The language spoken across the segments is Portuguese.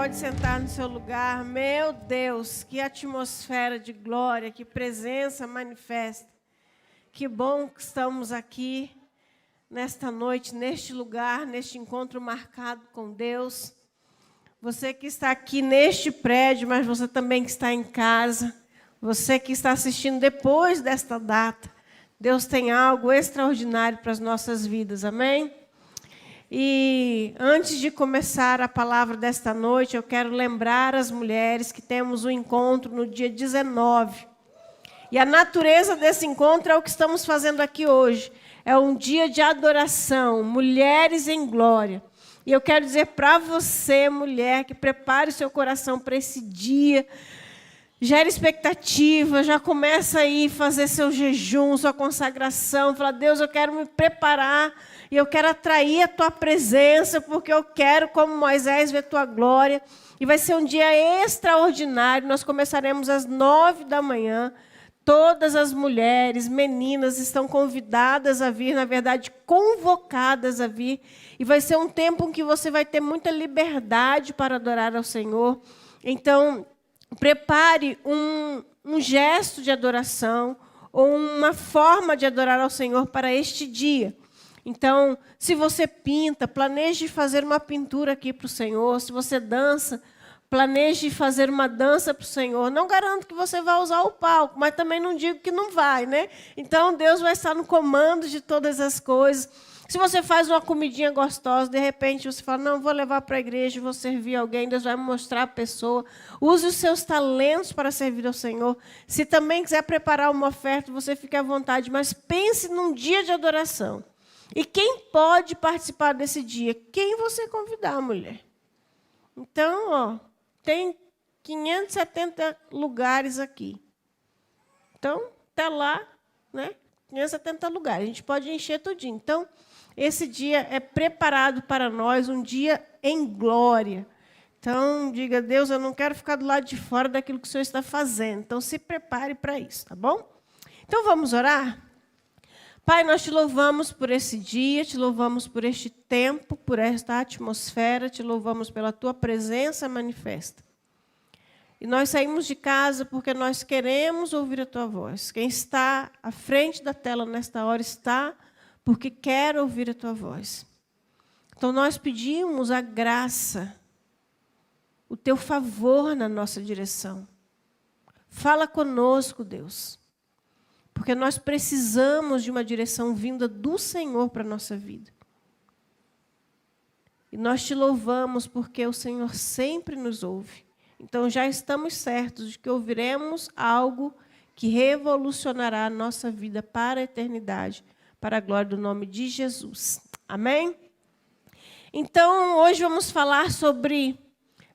pode sentar no seu lugar. Meu Deus, que atmosfera de glória, que presença manifesta. Que bom que estamos aqui nesta noite, neste lugar, neste encontro marcado com Deus. Você que está aqui neste prédio, mas você também que está em casa. Você que está assistindo depois desta data. Deus tem algo extraordinário para as nossas vidas, amém? E antes de começar a palavra desta noite, eu quero lembrar as mulheres que temos um encontro no dia 19. E a natureza desse encontro é o que estamos fazendo aqui hoje. É um dia de adoração, mulheres em glória. E eu quero dizer para você, mulher, que prepare o seu coração para esse dia. Gera expectativa, já começa aí a fazer seu jejum, sua consagração. Fala, Deus, eu quero me preparar e eu quero atrair a Tua presença, porque eu quero, como Moisés, ver Tua glória. E vai ser um dia extraordinário. Nós começaremos às 9 da manhã. Todas as mulheres, meninas, estão convidadas a vir, na verdade, convocadas a vir. E vai ser um tempo em que você vai ter muita liberdade para adorar ao Senhor. Então, prepare um gesto de adoração ou uma forma de adorar ao Senhor para este dia. Então, se você pinta, planeje fazer uma pintura aqui para o Senhor. Se você dança, planeje fazer uma dança para o Senhor. Não garanto que você vai usar o palco, mas também não digo que não vai, né? Então, Deus vai estar no comando de todas as coisas. Se você faz uma comidinha gostosa, de repente você fala, não, vou levar para a igreja, vou servir alguém, Deus vai me mostrar a pessoa. Use os seus talentos para servir ao Senhor. Se também quiser preparar uma oferta, você fique à vontade, mas pense num dia de adoração. E quem pode participar desse dia? Quem você convidar, mulher? Então, ó, tem 570 lugares aqui. Então, até lá, né? 570 lugares. A gente pode encher tudinho. Então, esse dia é preparado para nós, um dia em glória. Então, diga, Deus, eu não quero ficar do lado de fora daquilo que o Senhor está fazendo. Então, se prepare para isso, tá bom? Então, vamos orar? Pai, nós te louvamos por esse dia, te louvamos por este tempo, por esta atmosfera, te louvamos pela tua presença manifesta. E nós saímos de casa porque nós queremos ouvir a tua voz. Quem está à frente da tela nesta hora está porque quer ouvir a tua voz. Então, nós pedimos a graça, o teu favor na nossa direção. Fala conosco, Deus, porque nós precisamos de uma direção vinda do Senhor para a nossa vida. E nós te louvamos porque o Senhor sempre nos ouve. Então, já estamos certos de que ouviremos algo que revolucionará a nossa vida para a eternidade, para a glória do nome de Jesus. Amém? Então, hoje vamos falar sobre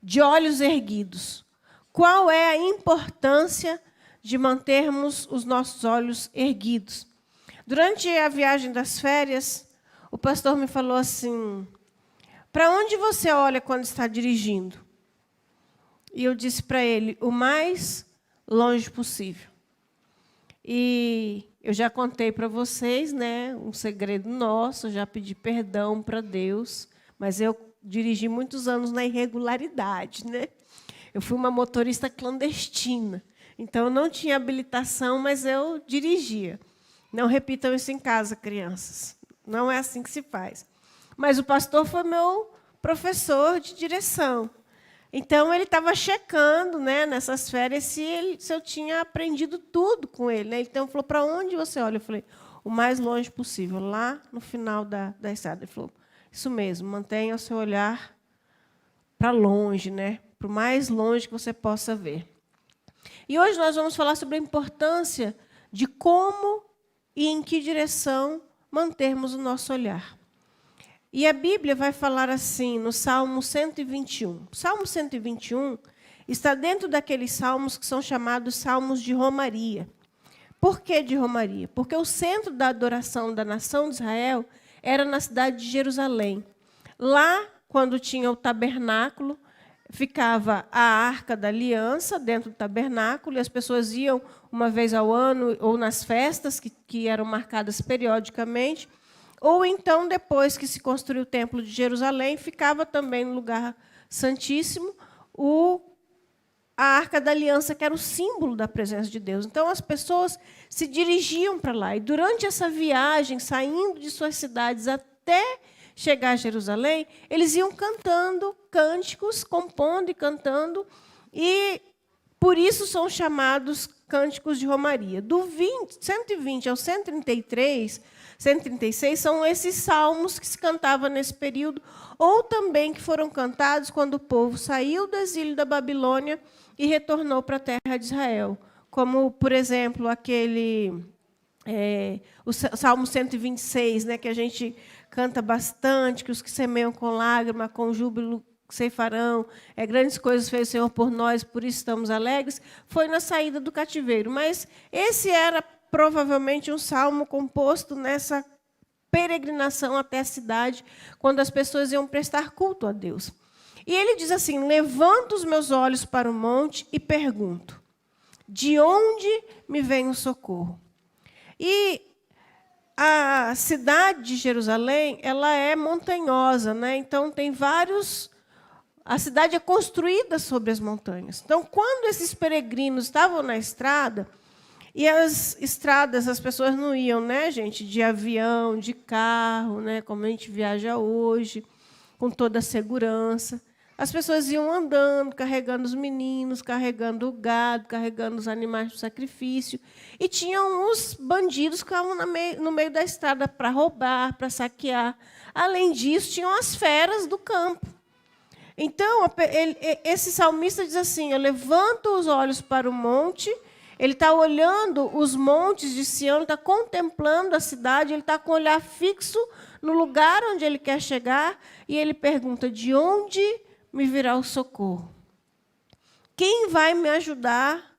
de olhos erguidos. Qual é a importância de mantermos os nossos olhos erguidos? Durante a viagem das férias, o pastor me falou assim, para onde você olha quando está dirigindo? E eu disse para ele, o mais longe possível. E eu já contei para vocês, né, um segredo nosso, já pedi perdão para Deus, mas eu dirigi muitos anos na irregularidade, né? Eu fui uma motorista clandestina. Então, eu não tinha habilitação, mas eu dirigia. Não repitam isso em casa, crianças. Não é assim que se faz. Mas o pastor foi meu professor de direção. Então, ele estava checando, né, nessas férias se eu tinha aprendido tudo com ele. Né? Então, ele falou, para onde você olha? Eu falei, o mais longe possível, lá no final da estrada. Ele falou, isso mesmo, mantenha o seu olhar para longe, né, para o mais longe que você possa ver. E hoje nós vamos falar sobre a importância de como e em que direção mantermos o nosso olhar. E a Bíblia vai falar assim, no Salmo 121. O Salmo 121 está dentro daqueles salmos que são chamados salmos de romaria. Por que de romaria? Porque o centro da adoração da nação de Israel era na cidade de Jerusalém. Lá, quando tinha o tabernáculo, ficava a Arca da Aliança dentro do tabernáculo, e as pessoas iam uma vez ao ano, ou nas festas que eram marcadas periodicamente, ou então, depois que se construiu o Templo de Jerusalém, ficava também no lugar santíssimo a Arca da Aliança, que era o símbolo da presença de Deus. Então, as pessoas se dirigiam para lá. E, durante essa viagem, saindo de suas cidades até chegar a Jerusalém, eles iam cantando cânticos, compondo e cantando, e, por isso, são chamados cânticos de romaria. Do 120 ao 133, 136, são esses salmos que se cantavam nesse período, ou também que foram cantados quando o povo saiu do exílio da Babilônia e retornou para a terra de Israel. Como, por exemplo, o Salmo 126, né, que a gente canta bastante, que os que semeiam com lágrima, com júbilo ceifarão, grandes coisas fez o Senhor por nós, por isso estamos alegres, foi na saída do cativeiro. Mas esse era provavelmente um salmo composto nessa peregrinação até a cidade, quando as pessoas iam prestar culto a Deus. E ele diz assim: levanto os meus olhos para o monte e pergunto, de onde me vem o socorro? E a cidade de Jerusalém, ela é montanhosa, né? Então tem vários... A cidade é construída sobre as montanhas. Então, quando esses peregrinos estavam na estrada, e as estradas, as pessoas não iam, né, gente, de avião, de carro, né, como a gente viaja hoje, com toda a segurança. As pessoas iam andando, carregando os meninos, carregando o gado, carregando os animais de sacrifício. E tinham os bandidos que estavam no meio da estrada para roubar, para saquear. Além disso, tinham as feras do campo. Então, esse salmista diz assim: eu levanto os olhos para o monte. Ele está olhando os montes de Sião, ele está contemplando a cidade, ele está com o olhar fixo no lugar onde ele quer chegar, e ele pergunta, de onde me virá o socorro? Quem vai me ajudar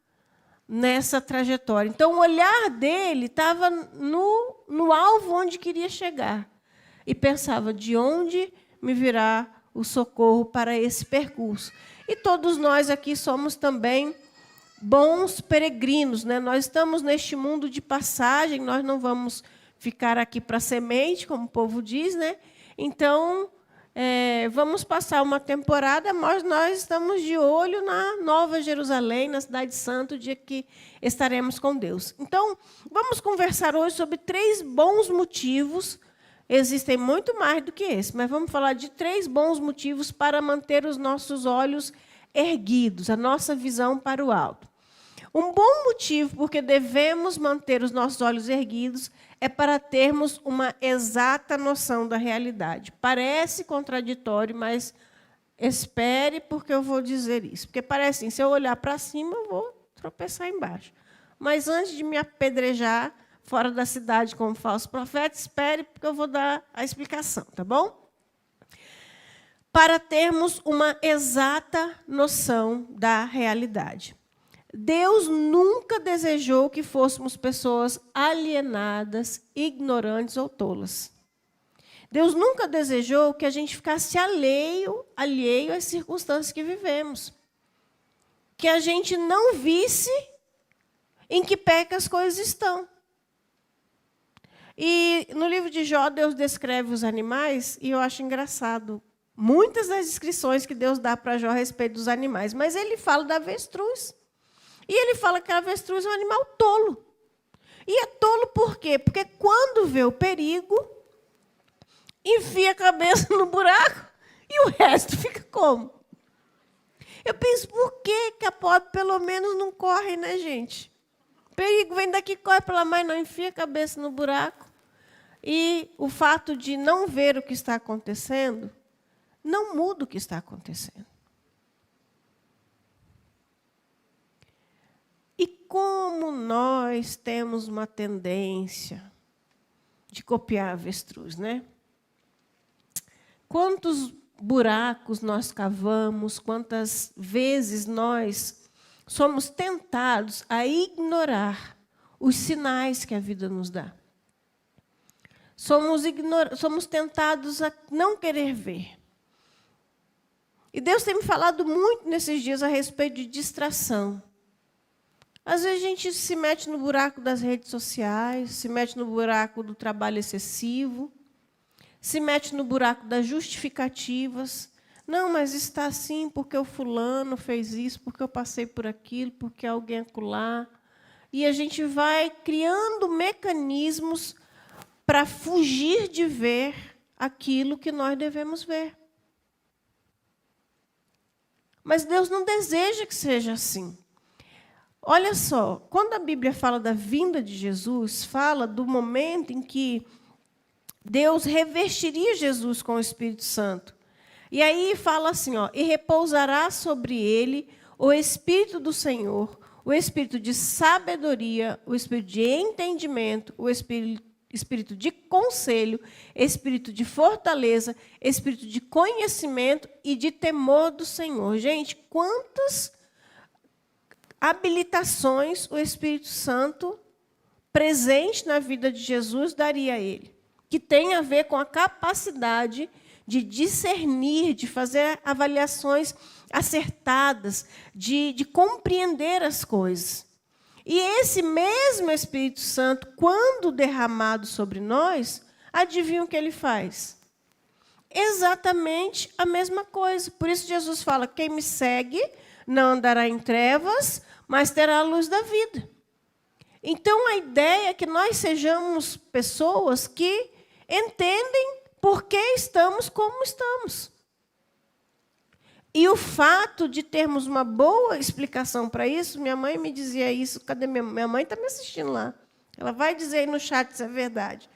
nessa trajetória? Então, o olhar dele estava no alvo onde queria chegar. E pensava, de onde me virá o socorro para esse percurso? E todos nós aqui somos também bons peregrinos, né? Nós estamos neste mundo de passagem, nós não vamos ficar aqui para semente, como o povo diz, né? Então, vamos passar uma temporada, mas nós estamos de olho na Nova Jerusalém, na Cidade Santa, o dia que estaremos com Deus. Então, vamos conversar hoje sobre 3 bons motivos. Existem muito mais do que esse, mas vamos falar de 3 bons motivos para manter os nossos olhos erguidos, a nossa visão para o alto. Um bom motivo porque devemos manter os nossos olhos erguidos é para termos uma exata noção da realidade. Parece contraditório, mas espere, porque eu vou dizer isso. Porque parece assim, se eu olhar para cima, eu vou tropeçar embaixo. Mas antes de me apedrejar fora da cidade como falso profeta, espere, porque eu vou dar a explicação, tá bom? Para termos uma exata noção da realidade. Deus nunca desejou que fôssemos pessoas alienadas, ignorantes ou tolas. Deus nunca desejou que a gente ficasse alheio às circunstâncias que vivemos. Que a gente não visse em que pé que as coisas estão. E no livro de Jó, Deus descreve os animais, e eu acho engraçado muitas das descrições que Deus dá para Jó a respeito dos animais, mas ele fala da avestruz. E ele fala que a avestruz é um animal tolo. E é tolo por quê? Porque quando vê o perigo, enfia a cabeça no buraco e o resto fica como? Eu penso, por que a pobre pelo menos não corre, né, gente? O perigo vem daqui, corre para lá, mas não enfia a cabeça no buraco. E o fato de não ver o que está acontecendo não muda o que está acontecendo. E como nós temos uma tendência de copiar a avestruz, né? Quantos buracos nós cavamos, quantas vezes nós somos tentados a ignorar os sinais que a vida nos dá. Somos tentados a não querer ver. E Deus tem me falado muito nesses dias a respeito de distração. Às vezes a gente se mete no buraco das redes sociais, se mete no buraco do trabalho excessivo, se mete no buraco das justificativas. Não, mas está assim porque o fulano fez isso, porque eu passei por aquilo, porque alguém acolá. E a gente vai criando mecanismos para fugir de ver aquilo que nós devemos ver. Mas Deus não deseja que seja assim. Olha só, quando a Bíblia fala da vinda de Jesus, fala do momento em que Deus revestiria Jesus com o Espírito Santo. E aí fala assim, ó, e repousará sobre ele o Espírito do Senhor, o Espírito de sabedoria, o Espírito de entendimento, o Espírito de conselho, Espírito de fortaleza, Espírito de conhecimento e de temor do Senhor. Gente, quantas habilitações o Espírito Santo presente na vida de Jesus daria a ele, que tem a ver com a capacidade de discernir, de fazer avaliações acertadas, de compreender as coisas. E esse mesmo Espírito Santo, quando derramado sobre nós, adivinha o que ele faz? Exatamente a mesma coisa. Por isso Jesus fala, quem me segue não andará em trevas, mas terá a luz da vida. Então, a ideia é que nós sejamos pessoas que entendem por que estamos como estamos. E o fato de termos uma boa explicação para isso, minha mãe me dizia isso, cadê minha mãe? Está me assistindo lá. Ela vai dizer aí no chat se é verdade.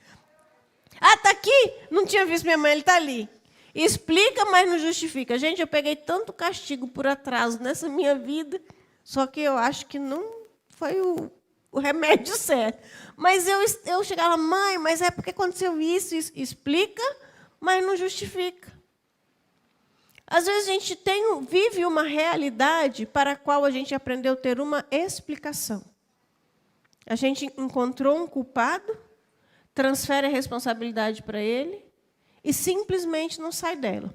Ah, está aqui? Não tinha visto minha mãe, ele está ali. Explica, mas não justifica. Gente, eu peguei tanto castigo por atraso nessa minha vida, só que eu acho que não foi o remédio certo. Mas eu chegava, mãe, mas é porque aconteceu isso, explica, mas não justifica. Às vezes a gente vive uma realidade para a qual a gente aprendeu a ter uma explicação. A gente encontrou um culpado, transfere a responsabilidade para ele e simplesmente não sai dela.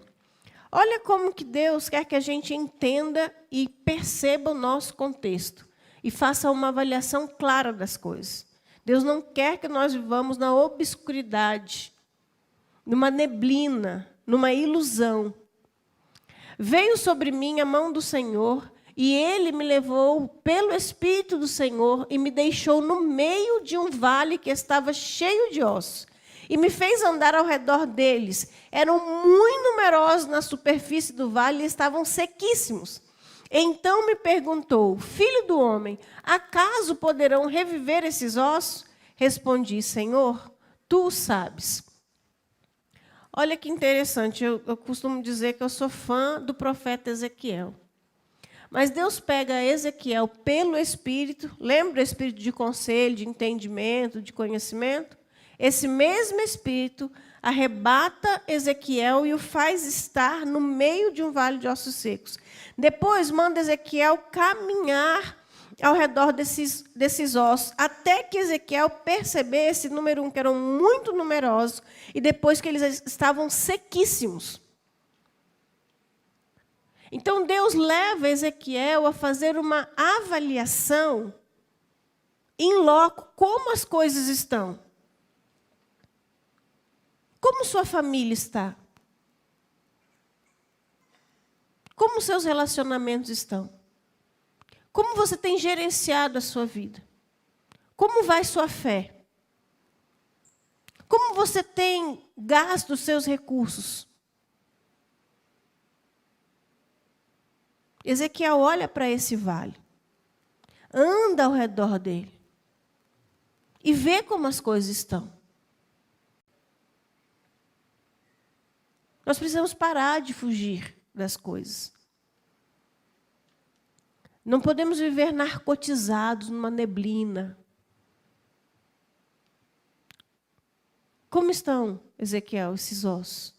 Olha como que Deus quer que a gente entenda e perceba o nosso contexto e faça uma avaliação clara das coisas. Deus não quer que nós vivamos na obscuridade, numa neblina, numa ilusão. Veio sobre mim a mão do Senhor, e Ele me levou pelo Espírito do Senhor e me deixou no meio de um vale que estava cheio de ossos. E me fez andar ao redor deles. Eram muito numerosos na superfície do vale e estavam sequíssimos. Então me perguntou, filho do homem, acaso poderão reviver esses ossos? Respondi, Senhor, tu o sabes. Olha que interessante, eu costumo dizer que eu sou fã do profeta Ezequiel. Mas Deus pega Ezequiel pelo Espírito, lembra o Espírito de conselho, de entendimento, de conhecimento? Esse mesmo Espírito arrebata Ezequiel e o faz estar no meio de um vale de ossos secos. Depois manda Ezequiel caminhar ao redor desses ossos, até que Ezequiel percebesse, número 1, que eram muito numerosos, e depois que eles estavam sequíssimos. Então, Deus leva Ezequiel a fazer uma avaliação em loco, como as coisas estão. Como sua família está? Como seus relacionamentos estão? Como você tem gerenciado a sua vida? Como vai sua fé? Como você tem gasto os seus recursos? Ezequiel olha para esse vale, anda ao redor dele e vê como as coisas estão. Nós precisamos parar de fugir das coisas. Não podemos viver narcotizados numa neblina. Como estão, Ezequiel, esses ossos?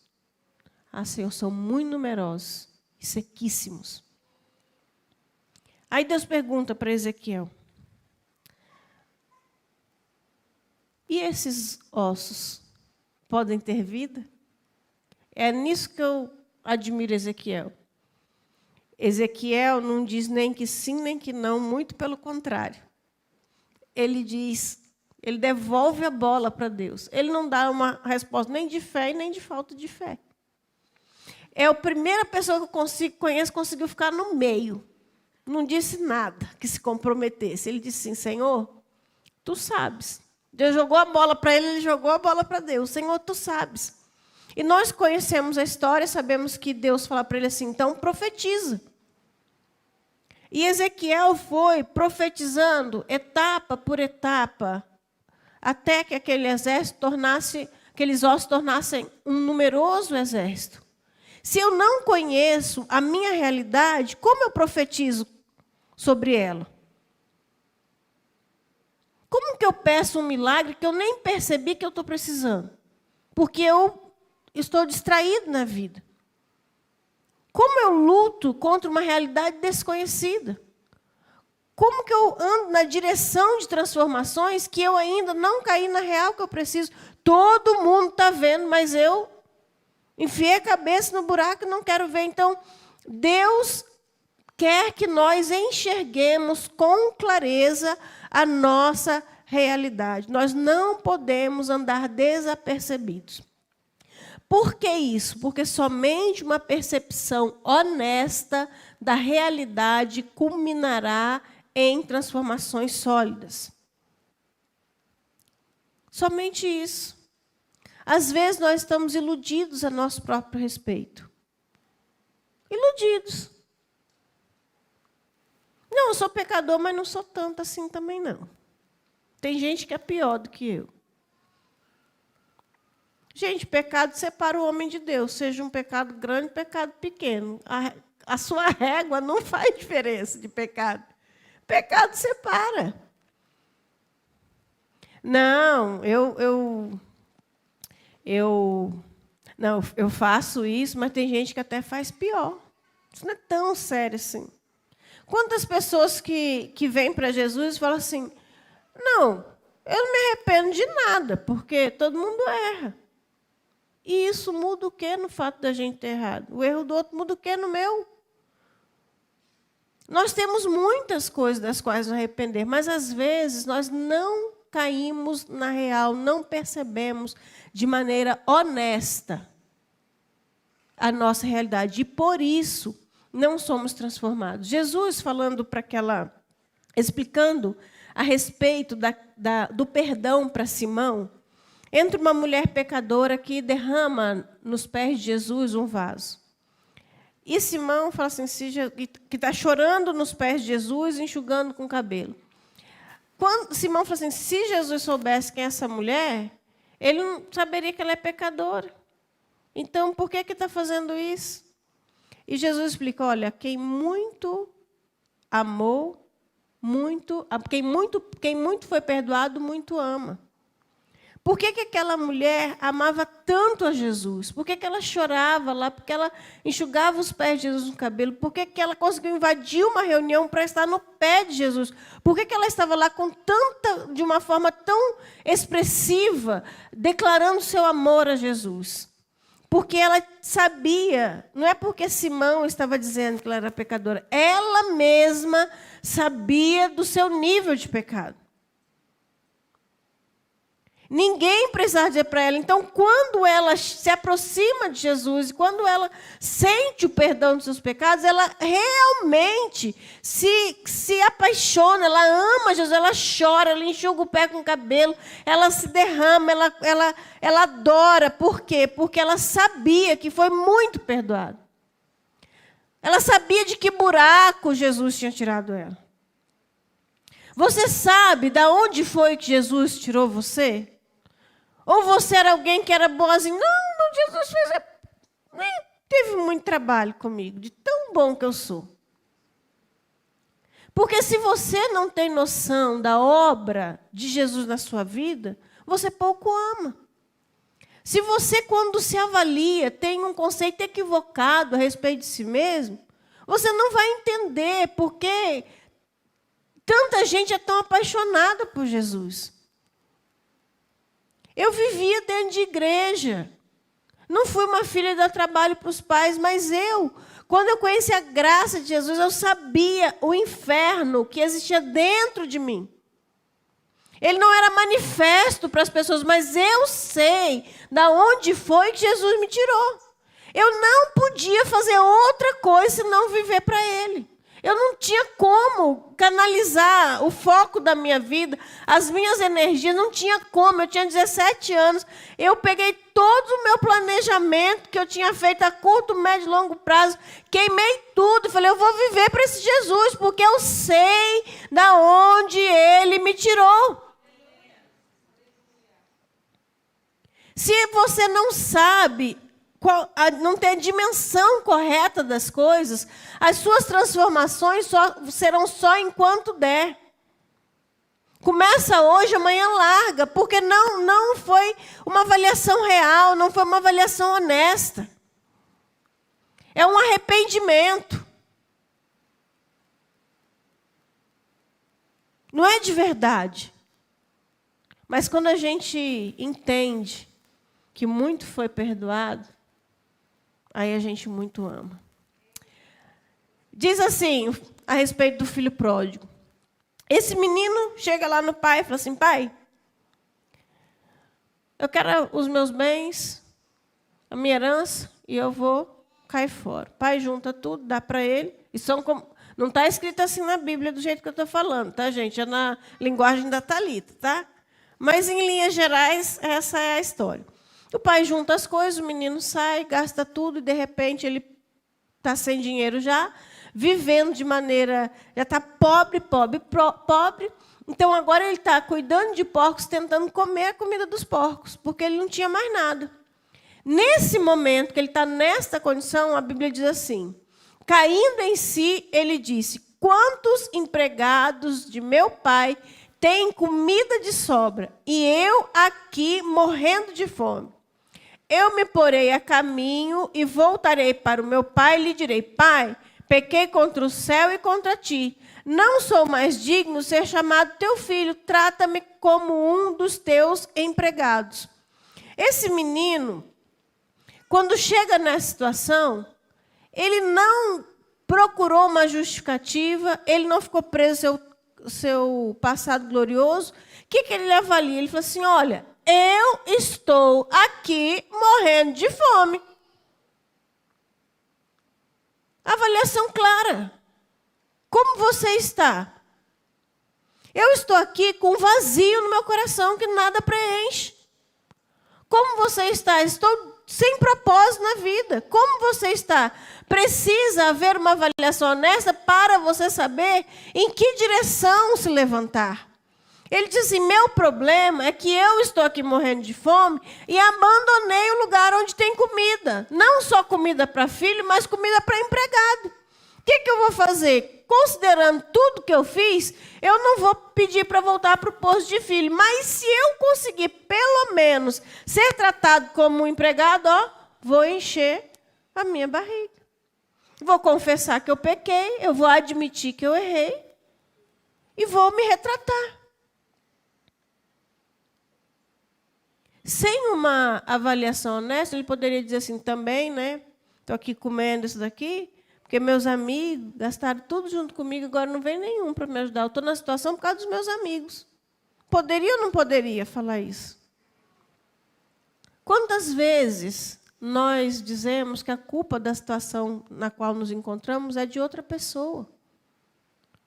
Ah, Senhor, são muito numerosos e sequíssimos. Aí Deus pergunta para Ezequiel, e esses ossos podem ter vida? É nisso que eu admiro Ezequiel. Ezequiel não diz nem que sim, nem que não, muito pelo contrário. Ele devolve a bola para Deus. Ele não dá uma resposta nem de fé e nem de falta de fé. É a primeira pessoa que eu conheço que conseguiu ficar no meio. Não disse nada que se comprometesse. Ele disse assim, Senhor, tu sabes. Deus jogou a bola para ele, ele jogou a bola para Deus. Senhor, tu sabes. E nós conhecemos a história, sabemos que Deus fala para ele assim, então profetiza. E Ezequiel foi profetizando etapa por etapa, até que aquele exército aqueles ossos tornassem um numeroso exército. Se eu não conheço a minha realidade, como eu profetizo sobre ela? Como que eu peço um milagre que eu nem percebi que eu estou precisando? Porque eu estou distraído na vida. Como eu luto contra uma realidade desconhecida? Como que eu ando na direção de transformações que eu ainda não caí na real que eu preciso? Todo mundo está vendo, mas eu enfiei a cabeça no buraco e não quero ver. Então, Deus quer que nós enxerguemos com clareza a nossa realidade. Nós não podemos andar desapercebidos. Por que isso? Porque somente uma percepção honesta da realidade culminará em transformações sólidas. Somente isso. Às vezes nós estamos iludidos a nosso próprio respeito. Iludidos. Não, eu sou pecador, mas não sou tanto assim também, não. Tem gente que é pior do que eu. Gente, pecado separa o homem de Deus, seja um pecado grande, pecado pequeno. A sua régua não faz diferença de pecado. Pecado separa. Não, eu faço isso, mas tem gente que até faz pior. Isso não é tão sério assim. Quantas pessoas que vêm para Jesus e falam assim, não, eu não me arrependo de nada, porque todo mundo erra. E isso muda o quê no fato da gente ter errado? O erro do outro muda o quê no meu? Nós temos muitas coisas das quais nos arrepender, mas às vezes nós não caímos na real, não percebemos de maneira honesta a nossa realidade. E por isso não somos transformados. Jesus falando explicando a respeito do perdão para Simão, entra uma mulher pecadora que derrama nos pés de Jesus um vaso. E Simão fala assim, que está chorando nos pés de Jesus, enxugando com o cabelo. Quando Simão fala assim, se Jesus soubesse quem é essa mulher, ele não saberia que ela é pecadora. Então, por que está fazendo isso? E Jesus explica, olha, quem muito amou, quem muito foi perdoado, muito ama. Por que aquela mulher amava tanto a Jesus? Por que ela chorava lá? Por que ela enxugava os pés de Jesus no cabelo? Por que ela conseguiu invadir uma reunião para estar no pé de Jesus? Por que ela estava lá de uma forma tão expressiva, declarando seu amor a Jesus? Porque ela sabia, não é porque Simão estava dizendo que ela era pecadora, ela mesma sabia do seu nível de pecado. Ninguém precisava dizer para ela. Então, quando ela se aproxima de Jesus, quando ela sente o perdão dos seus pecados, ela realmente se apaixona, ela ama Jesus, ela chora, ela enxuga o pé com o cabelo, ela se derrama, ela adora. Por quê? Porque ela sabia que foi muito perdoada. Ela sabia de que buraco Jesus tinha tirado ela. Você sabe de onde foi que Jesus tirou você? Ou você era alguém que era boazinho? Não, Jesus teve muito trabalho comigo, de tão bom que eu sou. Porque se você não tem noção da obra de Jesus na sua vida, você pouco ama. Se você, quando se avalia, tem um conceito equivocado a respeito de si mesmo, você não vai entender por que tanta gente é tão apaixonada por Jesus. Eu vivia dentro de igreja. Não fui uma filha que dá trabalho para os pais, mas quando eu conheci a graça de Jesus, eu sabia o inferno que existia dentro de mim. Ele não era manifesto para as pessoas, mas eu sei de onde foi que Jesus me tirou. Eu não podia fazer outra coisa senão viver para Ele. Eu não tinha como canalizar o foco da minha vida, as minhas energias, não tinha como. Eu tinha 17 anos, eu peguei todo o meu planejamento que eu tinha feito a curto, médio e longo prazo, queimei tudo e falei, eu vou viver para esse Jesus, porque eu sei da onde Ele me tirou. Se você não sabe, não tem a dimensão correta das coisas, as suas transformações serão só enquanto der. Começa hoje, amanhã larga, porque não foi uma avaliação real, não foi uma avaliação honesta. É um arrependimento. Não é de verdade. Mas quando a gente entende que muito foi perdoado, aí a gente muito ama. Diz assim, a respeito do filho pródigo. Esse menino chega lá no pai e fala assim, pai, eu quero os meus bens, a minha herança, e eu vou cair fora. O pai junta tudo, dá para ele. Não está escrito assim na Bíblia do jeito que eu estou falando, tá, gente? É na linguagem da Thalita, tá? Mas, em linhas gerais, essa é a história. O pai junta as coisas, o menino sai, gasta tudo, e, de repente, ele está sem dinheiro já, vivendo de maneira... Já está pobre. Então, agora ele está cuidando de porcos, tentando comer a comida dos porcos, porque ele não tinha mais nada. Nesse momento que ele está nesta condição, a Bíblia diz assim, caindo em si, ele disse, quantos empregados de meu pai têm comida de sobra, e eu aqui morrendo de fome? Eu me porei a caminho e voltarei para o meu pai e lhe direi, pai, pequei contra o céu e contra ti. Não sou mais digno de ser chamado teu filho. Trata-me como um dos teus empregados. Esse menino, quando chega nessa situação, ele não procurou uma justificativa, ele não ficou preso ao seu passado glorioso. O que ele avalia? Ele falou assim, olha, eu estou aqui morrendo de fome. Avaliação clara. Como você está? Eu estou aqui com um vazio no meu coração que nada preenche. Como você está? Estou sem propósito na vida. Como você está? Precisa haver uma avaliação honesta para você saber em que direção se levantar. Ele diz assim, meu problema é que eu estou aqui morrendo de fome e abandonei o lugar onde tem comida. Não só comida para filho, mas comida para empregado. O que eu vou fazer? Considerando tudo que eu fiz, eu não vou pedir para voltar para o posto de filho. Mas se eu conseguir, pelo menos, ser tratado como um empregado, vou encher a minha barriga. Vou confessar que eu pequei, eu vou admitir que eu errei e vou me retratar. Sem uma avaliação honesta, ele poderia dizer assim também, né? Estou aqui comendo isso daqui, porque meus amigos gastaram tudo junto comigo, agora não vem nenhum para me ajudar. Eu estou na situação por causa dos meus amigos. Poderia ou não poderia falar isso? Quantas vezes nós dizemos que a culpa da situação na qual nos encontramos é de outra pessoa?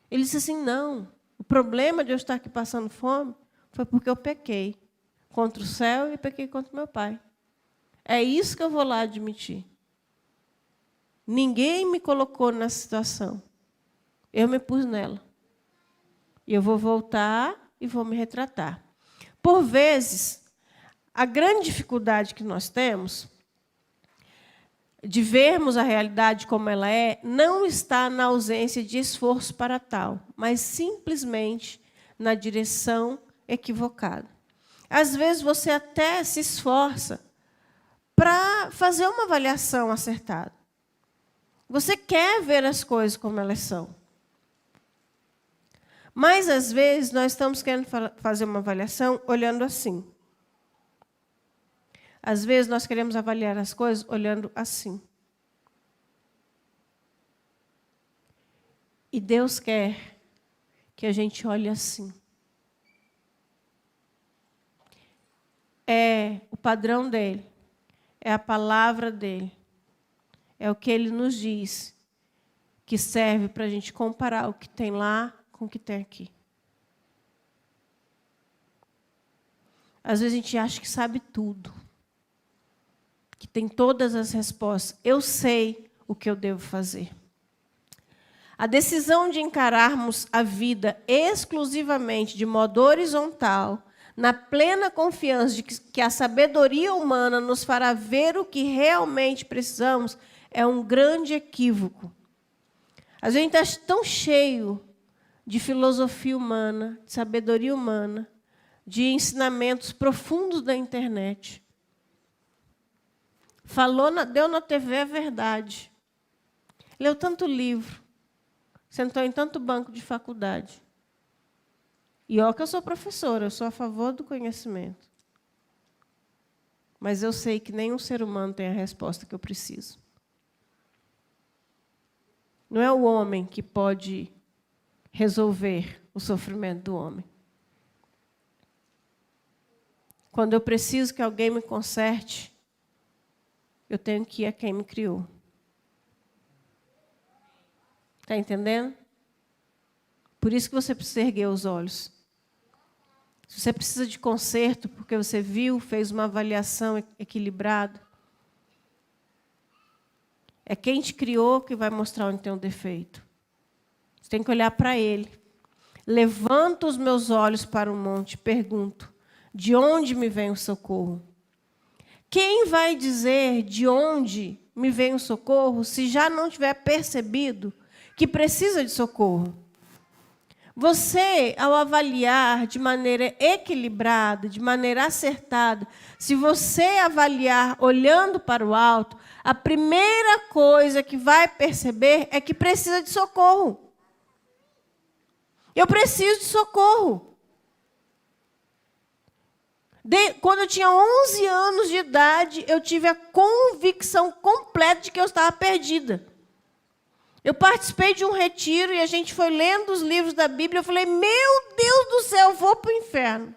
Ele disse assim, não, o problema de eu estar aqui passando fome foi porque eu pequei contra o céu e pequei contra o meu pai. É isso que eu vou lá admitir. Ninguém me colocou nessa situação. Eu me pus nela. E eu vou voltar e vou me retratar. Por vezes, a grande dificuldade que nós temos de vermos a realidade como ela é, não está na ausência de esforço para tal, mas simplesmente na direção equivocada. Às vezes, você até se esforça para fazer uma avaliação acertada. Você quer ver as coisas como elas são. Mas, às vezes, nós estamos querendo fazer uma avaliação olhando assim. Às vezes, nós queremos avaliar as coisas olhando assim. E Deus quer que a gente olhe assim. É o padrão dele, é a palavra dele, é o que ele nos diz, que serve para a gente comparar o que tem lá com o que tem aqui. Às vezes a gente acha que sabe tudo, que tem todas as respostas. Eu sei o que eu devo fazer. A decisão de encararmos a vida exclusivamente de modo horizontal, na plena confiança de que a sabedoria humana nos fará ver o que realmente precisamos, é um grande equívoco. A gente está tão cheio de filosofia humana, de sabedoria humana, de ensinamentos profundos da internet. Deu na TV a verdade. Leu tanto livro. Sentou em tanto banco de faculdade. E ó que eu sou professora, eu sou a favor do conhecimento. Mas eu sei que nenhum ser humano tem a resposta que eu preciso. Não é o homem que pode resolver o sofrimento do homem. Quando eu preciso que alguém me conserte, eu tenho que ir a quem me criou. Está entendendo? Por isso que você precisa erguer os olhos. Se você precisa de conserto, porque você viu, fez uma avaliação equilibrada, é quem te criou que vai mostrar onde tem um defeito. Você tem que olhar para ele. Levanto os meus olhos para o monte e pergunto, de onde me vem o socorro? Quem vai dizer de onde me vem o socorro se já não tiver percebido que precisa de socorro? Você, ao avaliar de maneira equilibrada, de maneira acertada, se você avaliar olhando para o alto, a primeira coisa que vai perceber é que precisa de socorro. Eu preciso de socorro. Quando eu tinha 11 anos de idade, eu tive a convicção completa de que eu estava perdida. Eu participei de um retiro e a gente foi lendo os livros da Bíblia. Eu falei, meu Deus do céu, eu vou para o inferno.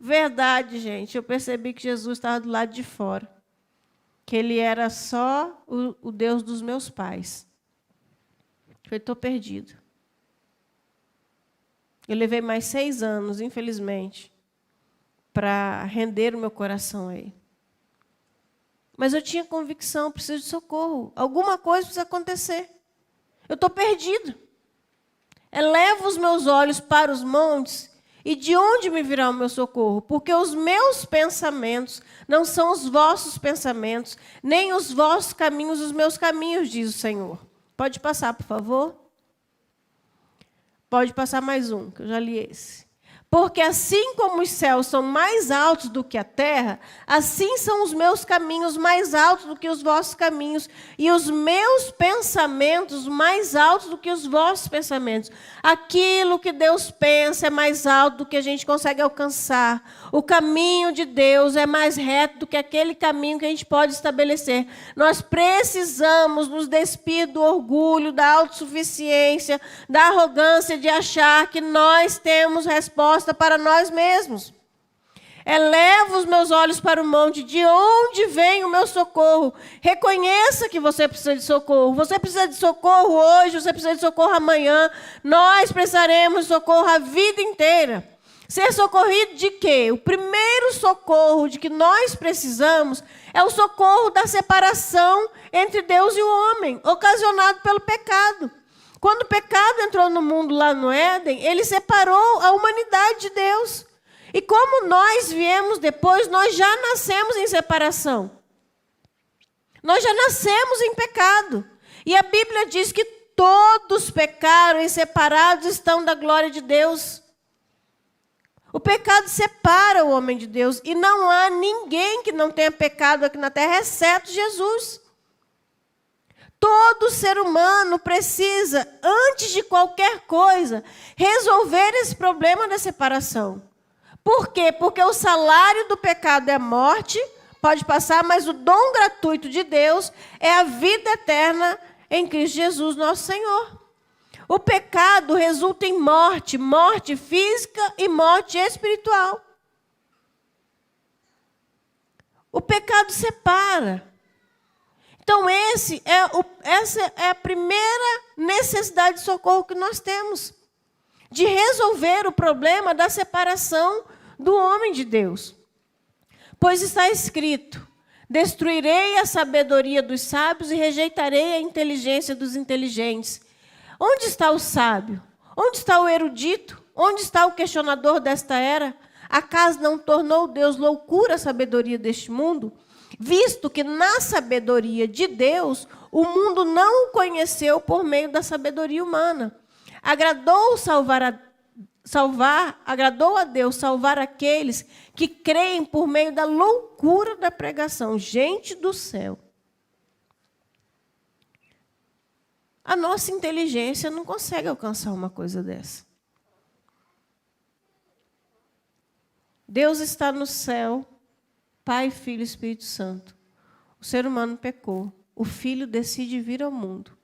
Verdade, gente. Eu percebi que Jesus estava do lado de fora. Que ele era só o Deus dos meus pais. Eu falei, estou perdido. Eu levei mais 6 anos, infelizmente, para render o meu coração a ele. Mas eu tinha convicção, preciso de socorro. Alguma coisa precisa acontecer. Eu estou perdido. Elevo os meus olhos para os montes, e de onde me virá o meu socorro? Porque os meus pensamentos não são os vossos pensamentos, nem os vossos caminhos os meus caminhos, diz o Senhor. Pode passar, por favor? Pode passar mais um, que eu já li esse. Porque assim como os céus são mais altos do que a terra, assim são os meus caminhos mais altos do que os vossos caminhos, e os meus pensamentos mais altos do que os vossos pensamentos. Aquilo que Deus pensa é mais alto do que a gente consegue alcançar. O caminho de Deus é mais reto do que aquele caminho que a gente pode estabelecer. Nós precisamos nos despir do orgulho, da autossuficiência, da arrogância de achar que nós temos resposta para nós mesmos. Elevo os meus olhos para o monte, de onde vem o meu socorro? Reconheça que você precisa de socorro. Você precisa de socorro hoje, você precisa de socorro amanhã. Nós precisaremos de socorro a vida inteira. Ser socorrido de quê? O primeiro socorro de que nós precisamos é o socorro da separação entre Deus e o homem, ocasionado pelo pecado. Quando o pecado entrou no mundo lá no Éden, ele separou a humanidade de Deus. E como nós viemos depois, nós já nascemos em separação. Nós já nascemos em pecado. E a Bíblia diz que todos pecaram e separados estão da glória de Deus. O pecado separa o homem de Deus. E não há ninguém que não tenha pecado aqui na terra, exceto Jesus. Todo ser humano precisa, antes de qualquer coisa, resolver esse problema da separação. Por quê? Porque o salário do pecado é a morte, pode passar, mas o dom gratuito de Deus é a vida eterna em Cristo Jesus, nosso Senhor. O pecado resulta em morte, morte física e morte espiritual. O pecado separa. Então, essa é a primeira necessidade de socorro que nós temos, de resolver o problema da separação do homem de Deus. Pois está escrito: destruirei a sabedoria dos sábios e rejeitarei a inteligência dos inteligentes. Onde está o sábio? Onde está o erudito? Onde está o questionador desta era? Acaso não tornou Deus loucura a sabedoria deste mundo? Visto que na sabedoria de Deus, o mundo não o conheceu por meio da sabedoria humana. Agradou a Deus salvar aqueles que creem por meio da loucura da pregação. Gente do céu. A nossa inteligência não consegue alcançar uma coisa dessa. Deus está no céu, Pai, Filho e Espírito Santo. O ser humano pecou. O Filho decide vir ao mundo.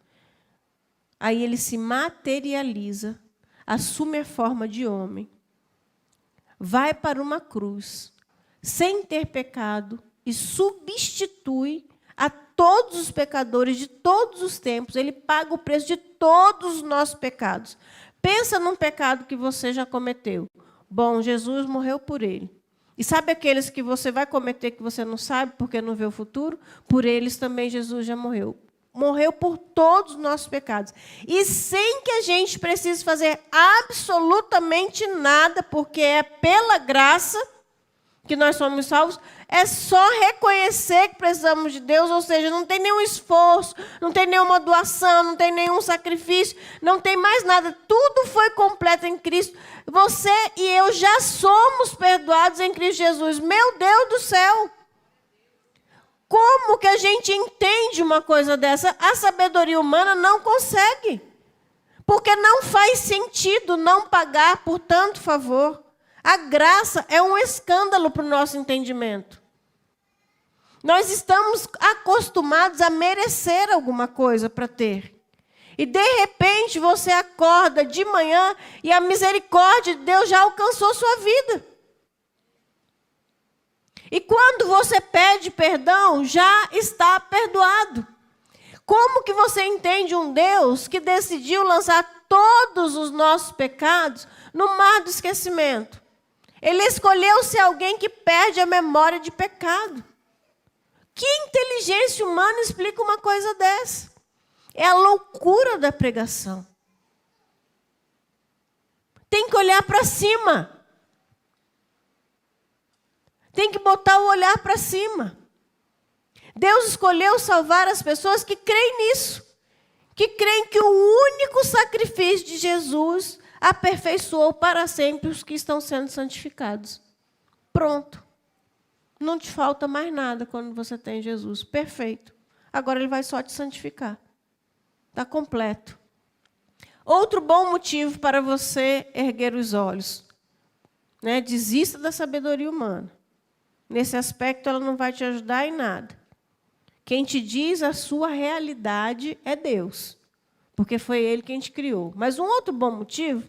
Aí ele se materializa, assume a forma de homem, vai para uma cruz, sem ter pecado, e substitui a todos os pecadores de todos os tempos. Ele paga o preço de todos os nossos pecados. Pensa num pecado que você já cometeu. Bom, Jesus morreu por ele. E sabe aqueles que você vai cometer que você não sabe porque não vê o futuro? Por eles também Jesus já morreu. Morreu por todos os nossos pecados. E sem que a gente precise fazer absolutamente nada, porque é pela graça que nós somos salvos, é só reconhecer que precisamos de Deus, ou seja, não tem nenhum esforço, não tem nenhuma doação, não tem nenhum sacrifício, não tem mais nada. Tudo foi completo em Cristo. Você e eu já somos perdoados em Cristo Jesus. Meu Deus do céu! Como que a gente entende uma coisa dessa? A sabedoria humana não consegue. Porque não faz sentido não pagar por tanto favor. A graça é um escândalo para o nosso entendimento. Nós estamos acostumados a merecer alguma coisa para ter. E, de repente, você acorda de manhã e a misericórdia de Deus já alcançou sua vida. E quando você pede perdão, já está perdoado. Como que você entende um Deus que decidiu lançar todos os nossos pecados no mar do esquecimento? Ele escolheu ser alguém que perde a memória de pecado. Que inteligência humana explica uma coisa dessa? É a loucura da pregação. Tem que olhar para cima. Tem que botar o olhar para cima. Deus escolheu salvar as pessoas que creem nisso. Que creem que o único sacrifício de Jesus aperfeiçoou para sempre os que estão sendo santificados. Pronto. Não te falta mais nada quando você tem Jesus. Perfeito. Agora Ele vai só te santificar. Está completo. Outro bom motivo para você erguer os olhos. Desista da sabedoria humana. Nesse aspecto, ela não vai te ajudar em nada. Quem te diz a sua realidade é Deus. Porque foi Ele quem te criou. Mas um outro bom motivo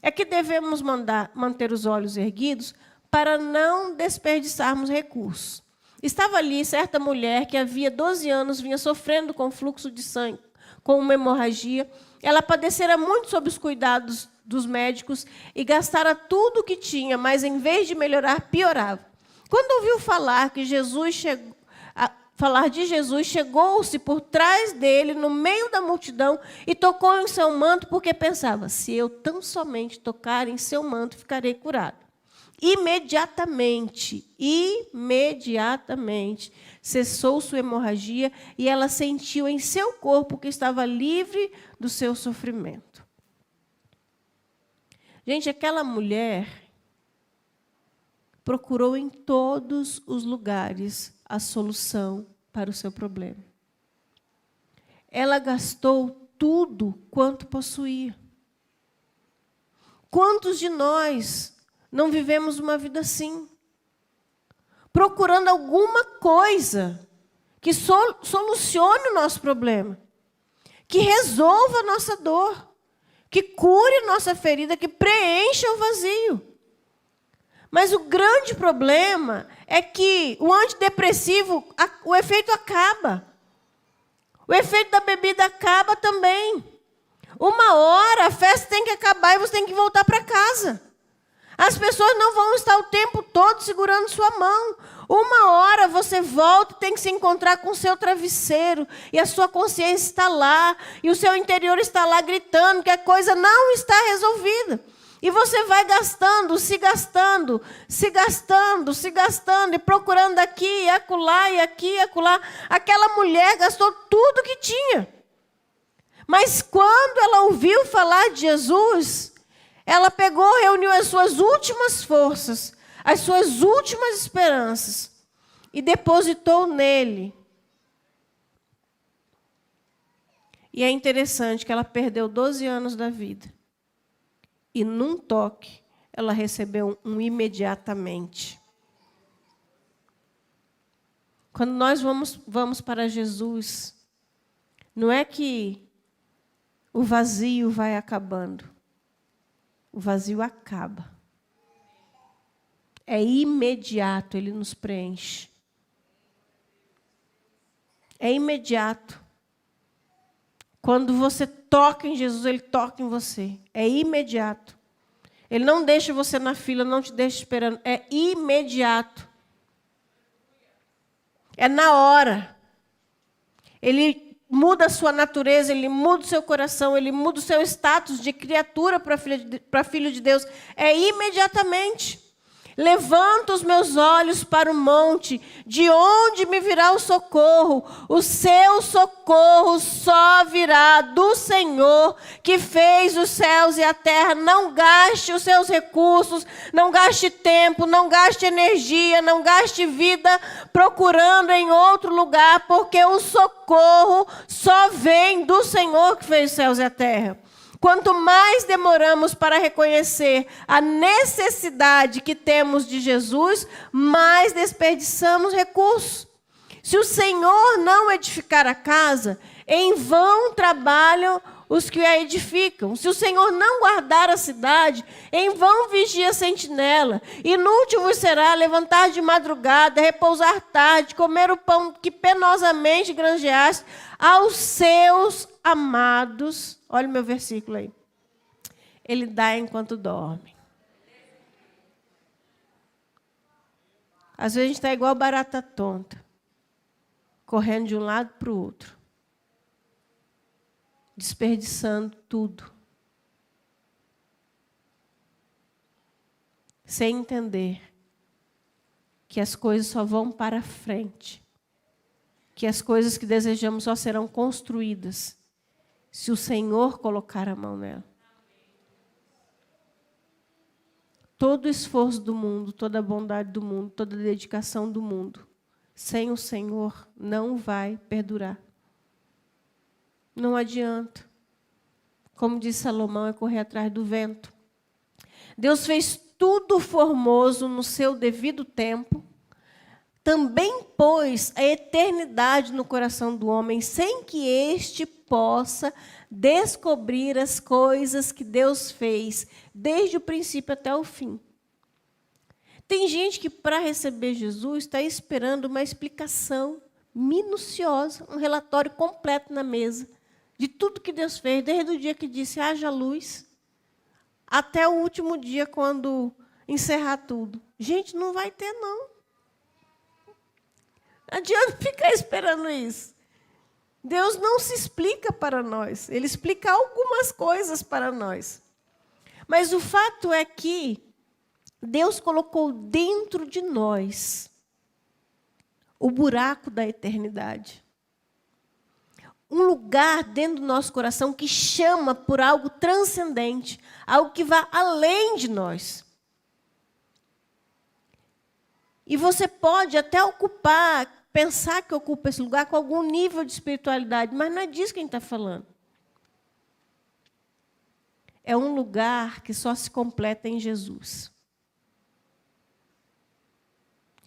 é que devemos manter os olhos erguidos para não desperdiçarmos recursos. Estava ali certa mulher que havia 12 anos vinha sofrendo com fluxo de sangue, com uma hemorragia. Ela padecera muito sob os cuidados dos médicos e gastara tudo o que tinha, mas em vez de melhorar, piorava. Quando ouviu falar de Jesus, chegou-se por trás dele, no meio da multidão, e tocou em seu manto, porque pensava: se eu tão somente tocar em seu manto, ficarei curado. Imediatamente, cessou sua hemorragia, e ela sentiu em seu corpo que estava livre do seu sofrimento. Gente, aquela mulher procurou em todos os lugares a solução para o seu problema. Ela gastou tudo quanto possuía. Quantos de nós não vivemos uma vida assim? Procurando alguma coisa que solucione o nosso problema, que resolva a nossa dor, que cure a nossa ferida, que preencha o vazio. Mas o grande problema é que o antidepressivo, o efeito acaba. O efeito da bebida acaba também. Uma hora a festa tem que acabar e você tem que voltar para casa. As pessoas não vão estar o tempo todo segurando sua mão. Uma hora você volta e tem que se encontrar com o seu travesseiro. E a sua consciência está lá. E o seu interior está lá gritando que a coisa não está resolvida. E você vai gastando, se gastando, se gastando, se gastando. E procurando aqui, e acolá, e aqui, e acolá. Aquela mulher gastou tudo que tinha. Mas quando ela ouviu falar de Jesus, ela pegou, reuniu as suas últimas forças, as suas últimas esperanças e depositou nele. E é interessante que ela perdeu 12 anos da vida. E num toque, ela recebeu um imediatamente. Quando nós vamos para Jesus, não é que o vazio vai acabando. O vazio acaba. É imediato, ele nos preenche. É imediato. Quando você toca em Jesus, ele toca em você. É imediato. Ele não deixa você na fila, não te deixa esperando. É imediato. É na hora. Ele muda a sua natureza, ele muda o seu coração, ele muda o seu status de criatura para filho de Deus. É imediatamente. Levanta os meus olhos para o monte, de onde me virá o socorro? O seu socorro só virá do Senhor, que fez os céus e a terra. Não gaste os seus recursos, não gaste tempo, não gaste energia, não gaste vida procurando em outro lugar, porque o socorro só vem do Senhor que fez os céus e a terra. Quanto mais demoramos para reconhecer a necessidade que temos de Jesus, mais desperdiçamos recursos. Se o Senhor não edificar a casa, em vão trabalham os que a edificam. Se o Senhor não guardar a cidade, em vão vigia a sentinela. Inútil vos será levantar de madrugada, repousar tarde, comer o pão que penosamente granjeaste aos seus amados. Olha o meu versículo aí. Ele dá enquanto dorme. Às vezes a gente está igual barata tonta, correndo de um lado para o outro, desperdiçando tudo, sem entender que as coisas só vão para frente, que as coisas que desejamos só serão construídas se o Senhor colocar a mão nela. Todo o esforço do mundo, toda a bondade do mundo, toda a dedicação do mundo, sem o Senhor, não vai perdurar. Não adianta. Como diz Salomão, é correr atrás do vento. Deus fez tudo formoso no seu devido tempo. Também pôs a eternidade no coração do homem, sem que este possa descobrir as coisas que Deus fez, desde o princípio até o fim. Tem gente que, para receber Jesus, está esperando uma explicação minuciosa, um relatório completo na mesa, de tudo que Deus fez, desde o dia que disse, haja luz, até o último dia, quando encerrar tudo. Gente, não vai ter, não. Não adianta ficar esperando isso. Deus não se explica para nós. Ele explica algumas coisas para nós. Mas o fato é que Deus colocou dentro de nós o buraco da eternidade. Um lugar dentro do nosso coração que chama por algo transcendente, algo que vá além de nós. E você pode até pensar que ocupa esse lugar com algum nível de espiritualidade, mas não é disso que a gente está falando. É um lugar que só se completa em Jesus.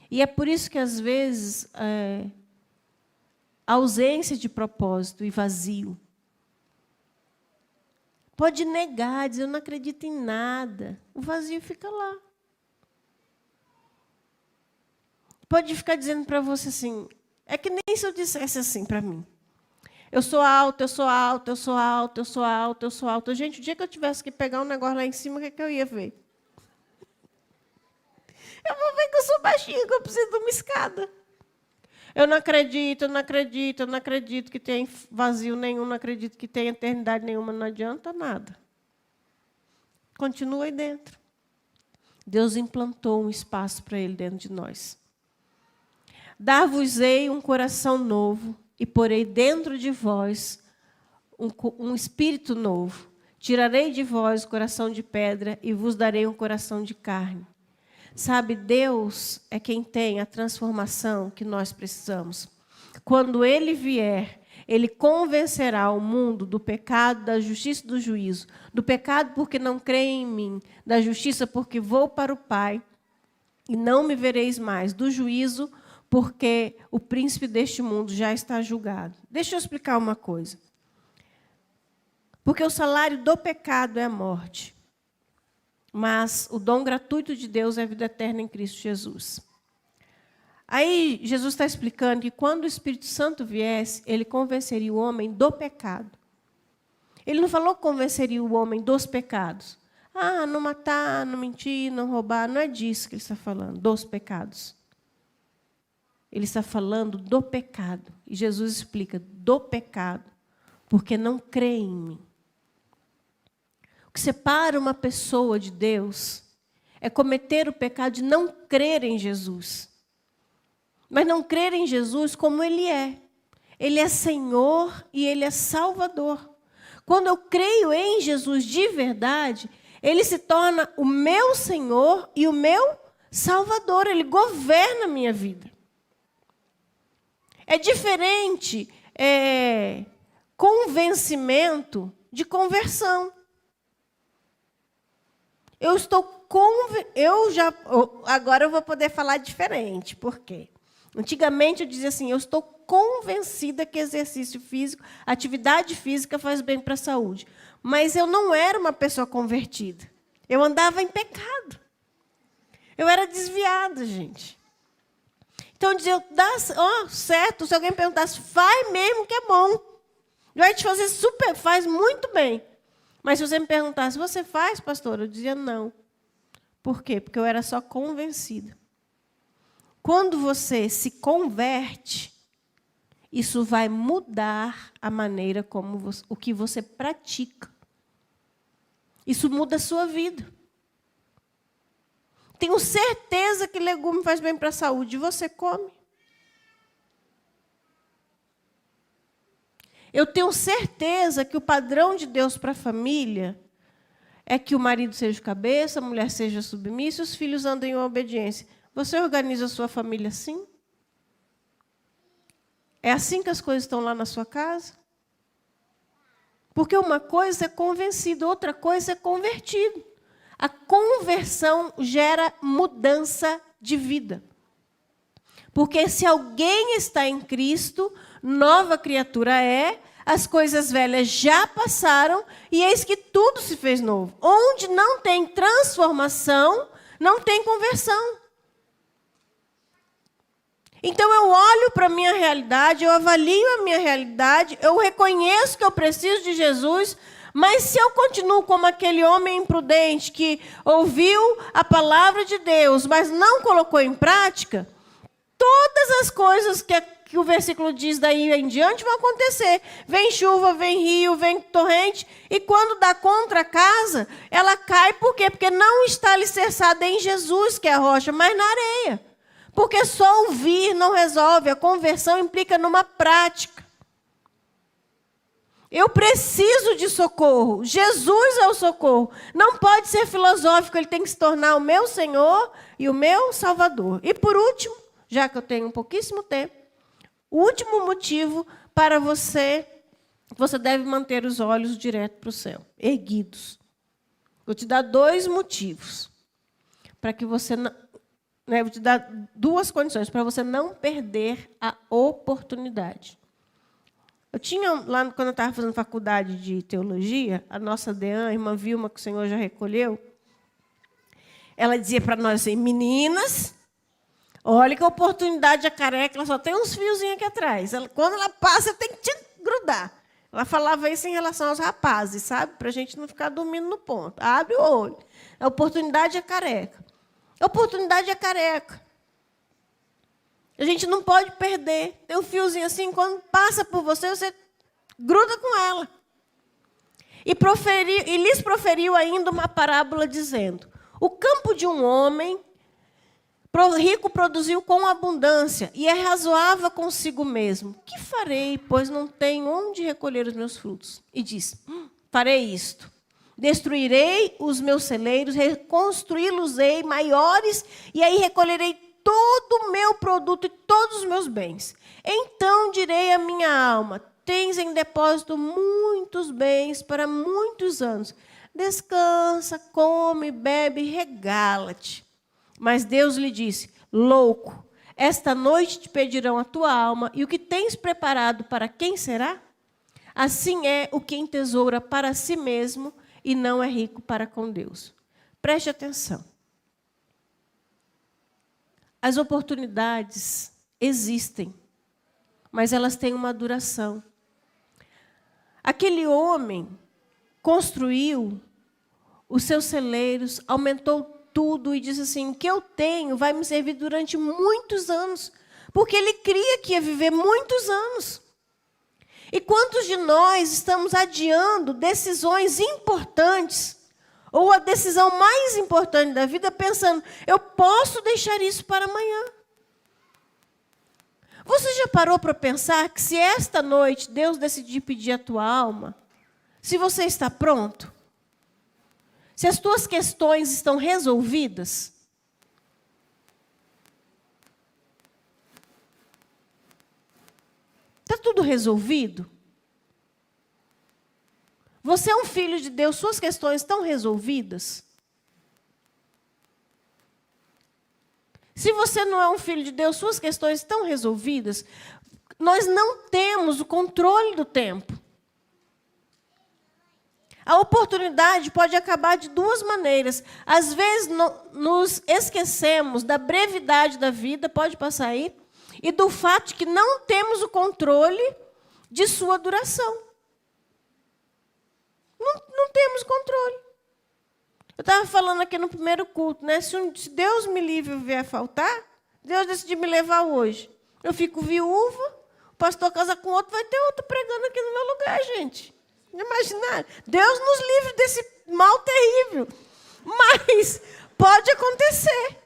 E é por isso que, às vezes, a ausência de propósito e vazio pode negar, dizer, eu não acredito em nada. O vazio fica lá. Pode ficar dizendo para você assim, é que nem se eu dissesse assim para mim. Eu sou alta, eu sou alta, eu sou alta, eu sou alta, eu sou alta. Gente, o dia que eu tivesse que pegar um negócio lá em cima, o que, é que eu ia ver? Eu vou ver que eu sou baixinha, que eu preciso de uma escada. Eu não acredito, eu não acredito, eu não acredito que tenha vazio nenhum, não acredito que tenha eternidade nenhuma, não adianta nada. Continua aí dentro. Deus implantou um espaço para ele dentro de nós. Dar-vos-ei um coração novo e porei dentro de vós um espírito novo. Tirarei de vós o coração de pedra e vos darei um coração de carne. Sabe, Deus é quem tem a transformação que nós precisamos. Quando Ele vier, Ele convencerá o mundo do pecado, da justiça e do juízo. Do pecado porque não creem em mim, da justiça porque vou para o Pai e não me vereis mais, do juízo porque o príncipe deste mundo já está julgado. Deixa eu explicar uma coisa. Porque o salário do pecado é a morte. Mas o dom gratuito de Deus é a vida eterna em Cristo Jesus. Aí Jesus está explicando que quando o Espírito Santo viesse, ele convenceria o homem do pecado. Ele não falou que convenceria o homem dos pecados. Ah, não matar, não mentir, não roubar. Não é disso que ele está falando, dos pecados. Ele está falando do pecado. E Jesus explica, do pecado, porque não crê em mim. O que separa uma pessoa de Deus é cometer o pecado de não crer em Jesus. Mas não crer em Jesus como Ele é. Ele é Senhor e Ele é Salvador. Quando eu creio em Jesus de verdade, Ele se torna o meu Senhor e o meu Salvador. Ele governa a minha vida. É diferente convencimento de conversão. Agora eu vou poder falar diferente. Por quê? Antigamente eu dizia assim, eu estou convencida que exercício físico, atividade física faz bem para a saúde. Mas eu não era uma pessoa convertida. Eu andava em pecado. Eu era desviada, gente. Então eu dizia, certo, se alguém perguntasse, faz mesmo que é bom. Vai te fazer super, faz muito bem. Mas se você me perguntasse, você faz, pastor? Eu dizia não. Por quê? Porque eu era só convencida. Quando você se converte, isso vai mudar a maneira como o que você pratica. Isso muda a sua vida. Tenho certeza que legume faz bem para a saúde. Você come. Eu tenho certeza que o padrão de Deus para a família é que o marido seja o cabeça, a mulher seja submissa e os filhos andem em obediência. Você organiza a sua família assim? É assim que as coisas estão lá na sua casa? Porque uma coisa é convencido, outra coisa é convertido. A conversão gera mudança de vida. Porque se alguém está em Cristo, nova criatura é, as coisas velhas já passaram e eis que tudo se fez novo. Onde não tem transformação, não tem conversão. Então eu olho para a minha realidade, eu avalio a minha realidade, eu reconheço que eu preciso de Jesus, mas se eu continuo como aquele homem imprudente que ouviu a palavra de Deus, mas não colocou em prática, todas as coisas que o versículo diz daí em diante vão acontecer. Vem chuva, vem rio, vem torrente, e quando dá contra a casa, ela cai. Por quê? Porque não está alicerçada em Jesus, que é a rocha, mas na areia. Porque só ouvir não resolve, a conversão implica numa prática. Eu preciso de socorro, Jesus é o socorro. Não pode ser filosófico, ele tem que se tornar o meu Senhor e o meu Salvador. E por último, já que eu tenho pouquíssimo tempo, o último motivo para você deve manter os olhos direto para o céu, erguidos. Vou te dar 2 motivos para que você não... Vou te dar 2 condições para você não perder a oportunidade. Eu tinha, lá quando eu estava fazendo faculdade de teologia, a nossa deã, a irmã Vilma, que o Senhor já recolheu, ela dizia para nós assim, meninas, olha que a oportunidade é careca, ela só tem uns fiozinhos aqui atrás. Quando ela passa, tem que grudar. Ela falava isso em relação aos rapazes, sabe? Para a gente não ficar dormindo no ponto. Abre o olho. A oportunidade é careca. A oportunidade é careca. A gente não pode perder. Tem um fiozinho assim, quando passa por você, você gruda com ela. E lhes proferiu ainda uma parábola, dizendo: o campo de um homem rico produziu com abundância, e arrazoava consigo mesmo: que farei, pois não tenho onde recolher os meus frutos? E diz: farei isto. Destruirei os meus celeiros, reconstruí-los-ei maiores, e aí recolherei todo o meu produto e todos os meus bens. Então direi à minha alma: tens em depósito muitos bens para muitos anos. Descansa, come, bebe, regala-te. Mas Deus lhe disse: louco, esta noite te pedirão a tua alma, e o que tens preparado para quem será? Assim é o que entesoura para si mesmo e não é rico para com Deus. Preste atenção. As oportunidades existem, mas elas têm uma duração. Aquele homem construiu os seus celeiros, aumentou tudo e disse assim: o que eu tenho vai me servir durante muitos anos, porque ele cria que ia viver muitos anos. E quantos de nós estamos adiando decisões importantes, ou a decisão mais importante da vida, pensando: eu posso deixar isso para amanhã? Você já parou para pensar que se esta noite Deus decidir pedir a tua alma, se você está pronto? Se as tuas questões estão resolvidas? Está tudo resolvido? Você é um filho de Deus, suas questões estão resolvidas? Se você não é um filho de Deus, suas questões estão resolvidas? Nós não temos o controle do tempo. A oportunidade pode acabar de duas maneiras. Às vezes, nos esquecemos da brevidade da vida, pode passar aí, e do fato de que não temos o controle de sua duração. Não temos controle. Eu estava falando aqui no primeiro culto, né? Se Deus me livre e vier a faltar, Deus decidiu me levar hoje. Eu fico viúva, o pastor casa com outro, vai ter outro pregando aqui no meu lugar, gente. Imaginar. Deus nos livre desse mal terrível. Mas pode acontecer.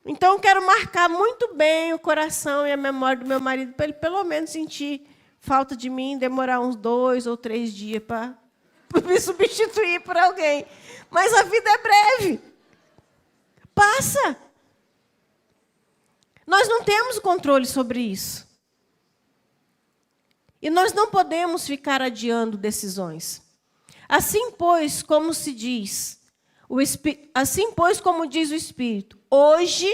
Então, eu quero marcar muito bem o coração e a memória do meu marido, para ele pelo menos sentir falta de mim, demorar uns 2 ou 3 dias para me substituir por alguém. Mas a vida é breve. Passa. Nós não temos controle sobre isso. E nós não podemos ficar adiando decisões. Assim, pois, como se diz, assim, pois, como diz o Espírito, hoje,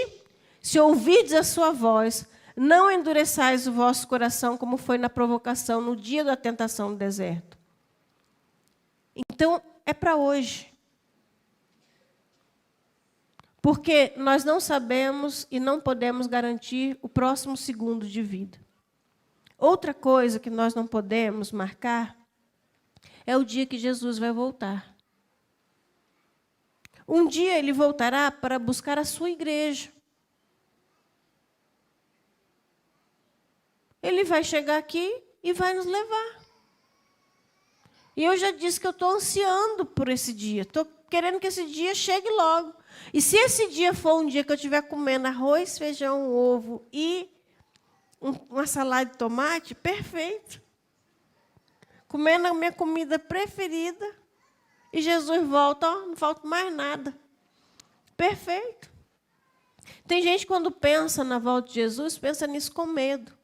se ouvirdes a sua voz, não endureçais o vosso coração, como foi na provocação, no dia da tentação no deserto. Então, é para hoje. Porque nós não sabemos e não podemos garantir o próximo segundo de vida. Outra coisa que nós não podemos marcar é o dia que Jesus vai voltar. Um dia ele voltará para buscar a sua igreja. Ele vai chegar aqui e vai nos levar. E eu já disse que eu estou ansiando por esse dia. Estou querendo que esse dia chegue logo. E se esse dia for um dia que eu estiver comendo arroz, feijão, ovo e uma salada de tomate, perfeito. Comendo a minha comida preferida. E Jesus volta, ó, não falta mais nada. Perfeito. Tem gente, quando pensa na volta de Jesus, pensa nisso com medo.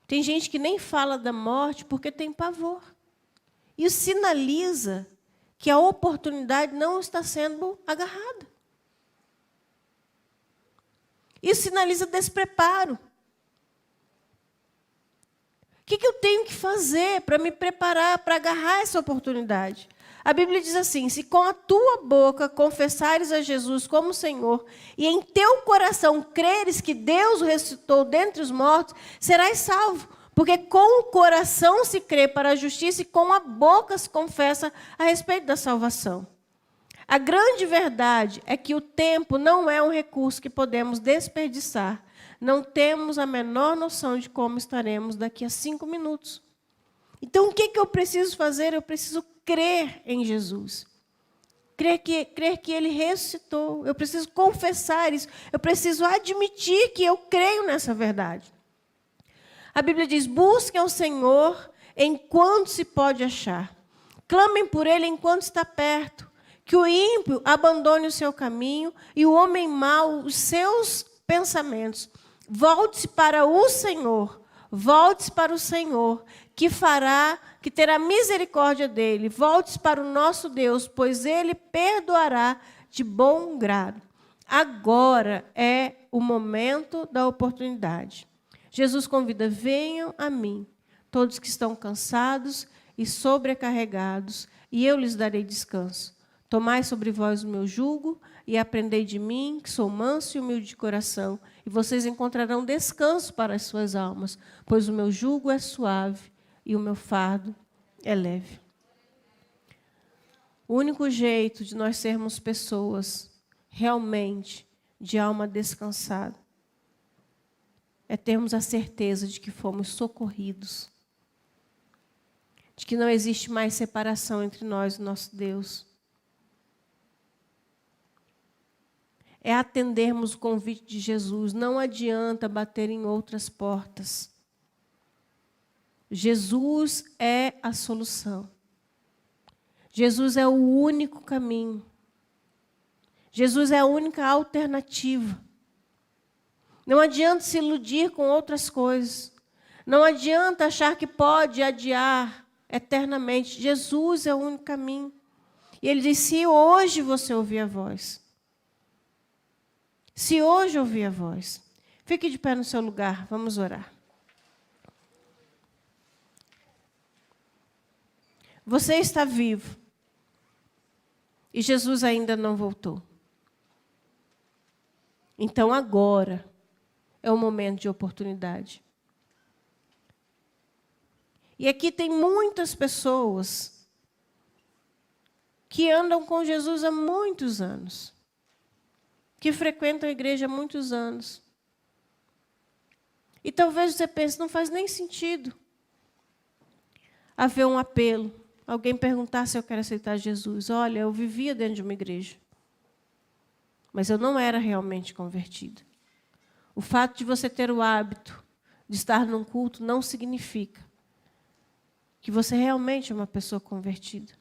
Tem gente que nem fala da morte porque tem pavor. Isso sinaliza que a oportunidade não está sendo agarrada. Isso sinaliza despreparo. O que eu tenho que fazer para me preparar, para agarrar essa oportunidade? A Bíblia diz assim: se com a tua boca confessares a Jesus como Senhor e em teu coração creres que Deus o ressuscitou dentre os mortos, serás salvo. Porque com o coração se crê para a justiça e com a boca se confessa a respeito da salvação. A grande verdade é que o tempo não é um recurso que podemos desperdiçar. Não temos a menor noção de como estaremos daqui a 5 minutos. Então, o que eu preciso fazer? Eu preciso crer em Jesus. Crer que Ele ressuscitou. Eu preciso confessar isso. Eu preciso admitir que eu creio nessa verdade. A Bíblia diz: busquem ao Senhor enquanto se pode achar. Clamem por Ele enquanto está perto. Que o ímpio abandone o seu caminho e o homem mau os seus pensamentos. Volte-se para o Senhor. Volte-se para o Senhor, que terá misericórdia dele. Volte-se para o nosso Deus, pois Ele perdoará de bom grado. Agora é o momento da oportunidade. Jesus convida: venham a mim, todos que estão cansados e sobrecarregados, e eu lhes darei descanso. Tomai sobre vós o meu jugo e aprendei de mim, que sou manso e humilde de coração, e vocês encontrarão descanso para as suas almas, pois o meu jugo é suave e o meu fardo é leve. O único jeito de nós sermos pessoas realmente de alma descansada é termos a certeza de que fomos socorridos, de que não existe mais separação entre nós e nosso Deus. É atendermos o convite de Jesus. Não adianta bater em outras portas. Jesus é a solução. Jesus é o único caminho. Jesus é a única alternativa. Não adianta se iludir com outras coisas. Não adianta achar que pode adiar eternamente. Jesus é o único caminho. E Ele diz: se hoje você ouvir a voz. Se hoje ouvir a voz. Fique de pé no seu lugar, vamos orar. Você está vivo. E Jesus ainda não voltou. Então agora é o momento de oportunidade. E aqui tem muitas pessoas que andam com Jesus há muitos anos, que frequentam a igreja há muitos anos. E talvez você pense: não faz nem sentido haver um apelo, alguém perguntar se eu quero aceitar Jesus. Olha, eu vivia dentro de uma igreja, mas eu não era realmente convertida. O fato de você ter o hábito de estar num culto não significa que você realmente é uma pessoa convertida.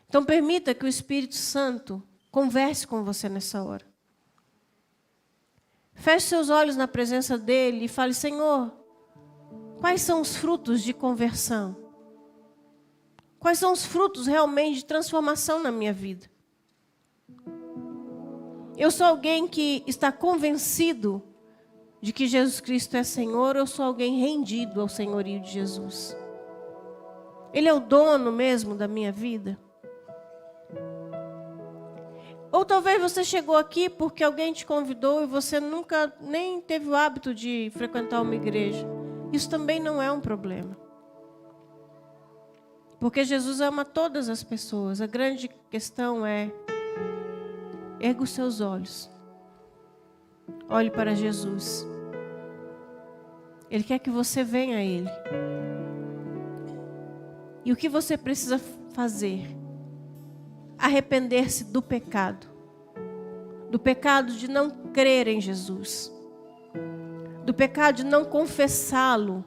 Então, permita que o Espírito Santo converse com você nessa hora. Feche seus olhos na presença dEle e fale: Senhor, quais são os frutos de conversão? Quais são os frutos realmente de transformação na minha vida? Eu sou alguém que está convencido de que Jesus Cristo é Senhor, ou eu sou alguém rendido ao senhorio de Jesus? Ele é o dono mesmo da minha vida? Ou talvez você chegou aqui porque alguém te convidou e você nunca nem teve o hábito de frequentar uma igreja. Isso também não é um problema. Porque Jesus ama todas as pessoas. A grande questão é: erga os seus olhos. Olhe para Jesus. Ele quer que você venha a Ele. E o que você precisa fazer? Arrepender-se do pecado. Do pecado de não crer em Jesus. Do pecado de não confessá-lo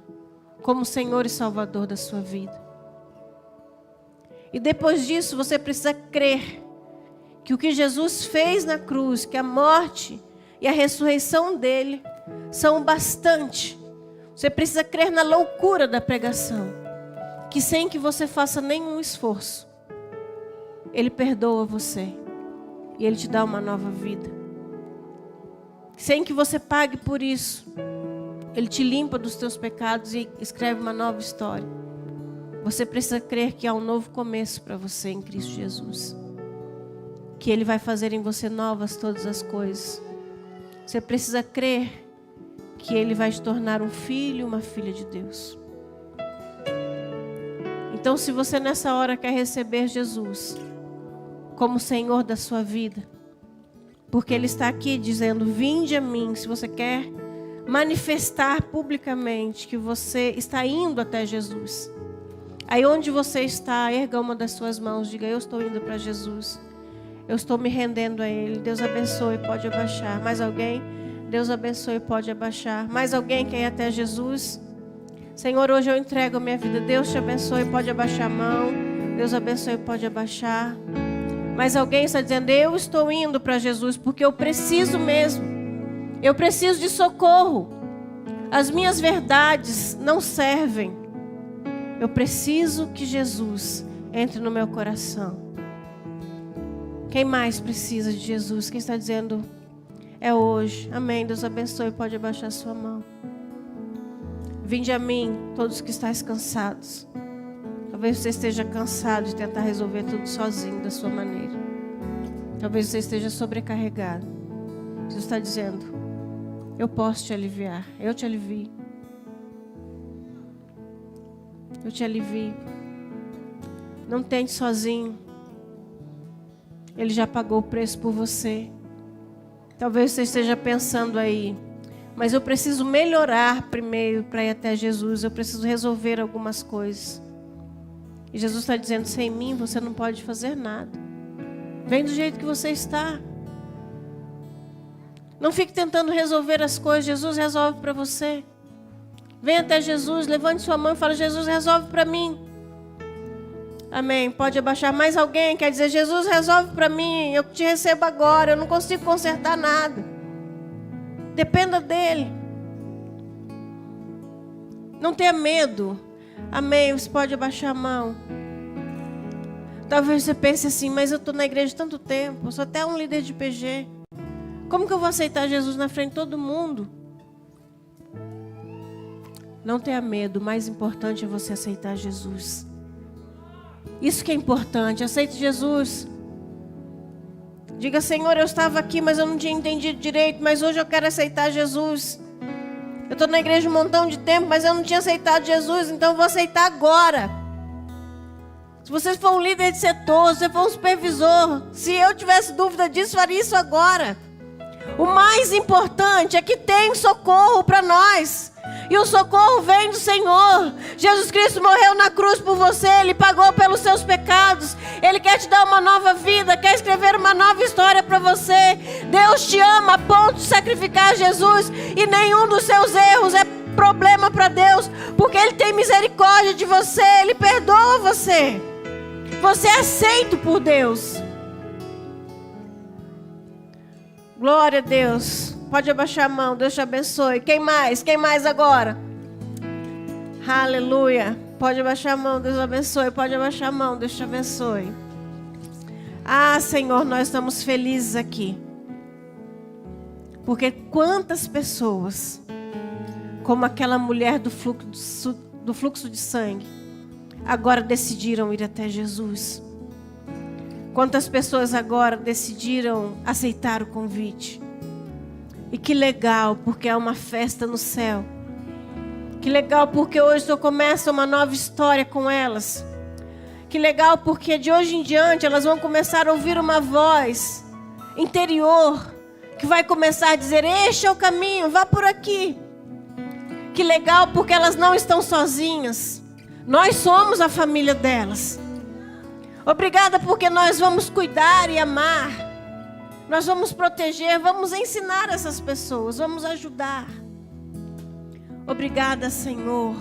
como Senhor e Salvador da sua vida. E depois disso você precisa crer que o que Jesus fez na cruz, que a morte e a ressurreição dele são o bastante. Você precisa crer na loucura da pregação, que sem que você faça nenhum esforço, Ele perdoa você e Ele te dá uma nova vida. Sem que você pague por isso, Ele te limpa dos teus pecados e escreve uma nova história. Você precisa crer que há um novo começo para você em Cristo Jesus. Que Ele vai fazer em você novas todas as coisas. Você precisa crer que Ele vai te tornar um filho, uma filha de Deus. Então, se você nessa hora quer receber Jesus como Senhor da sua vida, porque Ele está aqui dizendo, vinde a mim, se você quer manifestar publicamente que você está indo até Jesus. Aí onde você está, erga uma das suas mãos, diga, eu estou indo para Jesus. Eu estou me rendendo a Ele. Deus abençoe, pode abaixar. Mais alguém? Deus abençoe, pode abaixar. Mais alguém quer ir até Jesus? Senhor, hoje eu entrego a minha vida. Deus te abençoe, pode abaixar a mão. Deus abençoe, pode abaixar. Mas alguém está dizendo, eu estou indo para Jesus porque eu preciso mesmo. Eu preciso de socorro. As minhas verdades não servem. Eu preciso que Jesus entre no meu coração. Quem mais precisa de Jesus? Quem está dizendo, é hoje. Amém. Deus abençoe, pode abaixar sua mão. Vinde a mim, todos que estáis cansados. Talvez você esteja cansado de tentar resolver tudo sozinho, da sua maneira. Talvez você esteja sobrecarregado. Jesus está dizendo, eu posso te aliviar. Eu te alivio. Eu te alivio. Não tente sozinho. Ele já pagou o preço por você. Talvez você esteja pensando aí, mas eu preciso melhorar primeiro para ir até Jesus. Eu preciso resolver algumas coisas. E Jesus está dizendo, sem mim você não pode fazer nada. Vem do jeito que você está. Não fique tentando resolver as coisas. Jesus resolve para você. Venha até Jesus, levante sua mão e fala, Jesus resolve para mim. Amém. Pode abaixar. Mais alguém quer dizer, Jesus resolve para mim. Eu te recebo agora. Eu não consigo consertar nada. Dependa dele. Não tenha medo. Amém. Você pode abaixar a mão. Talvez você pense assim, mas eu estou na igreja há tanto tempo. Eu sou até um líder de PG. Como que eu vou aceitar Jesus na frente de todo mundo? Não tenha medo. O mais importante é você aceitar Jesus. Isso que é importante. Aceite Jesus. Diga, Senhor, eu estava aqui, mas eu não tinha entendido direito. Mas hoje eu quero aceitar Jesus. Eu estou na igreja um montão de tempo, mas eu não tinha aceitado Jesus. Então eu vou aceitar agora. Se você for um líder de setor, se você for um supervisor, se eu tivesse dúvida disso, faria isso agora. O mais importante é que tem socorro para nós. E o socorro vem do Senhor. Jesus Cristo morreu na cruz por você. Ele pagou pelos seus pecados. Ele quer te dar uma nova vida. Quer escrever uma nova história para você. Deus te ama a ponto de sacrificar Jesus. E nenhum dos seus erros é problema para Deus. Porque Ele tem misericórdia de você. Ele perdoa você. Você é aceito por Deus. Glória a Deus. Pode abaixar a mão, Deus te abençoe. Quem mais? Quem mais agora? Aleluia. Pode abaixar a mão, Deus abençoe. Pode abaixar a mão, Deus te abençoe. Ah, Senhor, nós estamos felizes aqui. Porque quantas pessoas, como aquela mulher do fluxo de sangue, agora decidiram ir até Jesus. Quantas pessoas agora decidiram aceitar o convite. E que legal, porque é uma festa no céu. Que legal, porque hoje eu começo uma nova história com elas. Que legal, porque de hoje em diante elas vão começar a ouvir uma voz interior que vai começar a dizer, este é o caminho, vá por aqui. Que legal, porque elas não estão sozinhas. Nós somos a família delas. Obrigada, porque nós vamos cuidar e amar. Nós vamos proteger, vamos ensinar essas pessoas, vamos ajudar. Obrigada, Senhor,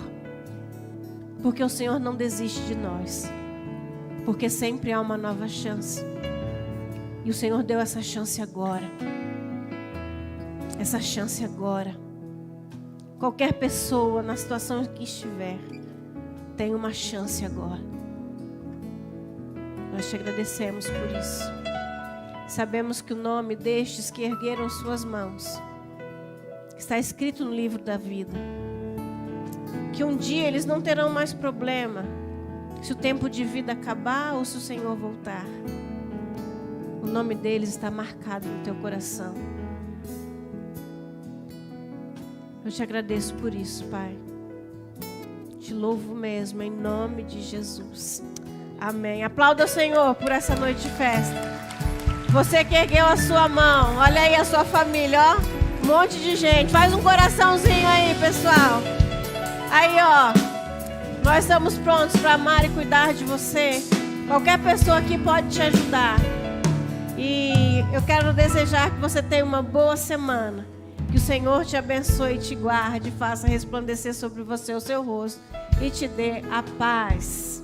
porque o Senhor não desiste de nós, porque sempre há uma nova chance. E o Senhor deu essa chance agora. Essa chance agora. Qualquer pessoa na situação que estiver, tem uma chance agora. Nós te agradecemos por isso. Sabemos que o nome destes que ergueram suas mãos está escrito no livro da vida. Que um dia eles não terão mais problema Se o tempo de vida acabar ou se o Senhor voltar, o nome deles está marcado no teu coração. Eu te agradeço por isso, Pai. Te louvo mesmo, em nome de Jesus. Amém. Aplauda o Senhor por essa noite de festa. Você que ergueu a sua mão, olha aí a sua família, ó. Um monte de gente. Faz um coraçãozinho aí, pessoal. Aí, ó. Nós estamos prontos para amar e cuidar de você. Qualquer pessoa aqui pode te ajudar. E eu quero desejar que você tenha uma boa semana. Que o Senhor te abençoe e te guarde, faça resplandecer sobre você o seu rosto e te dê a paz.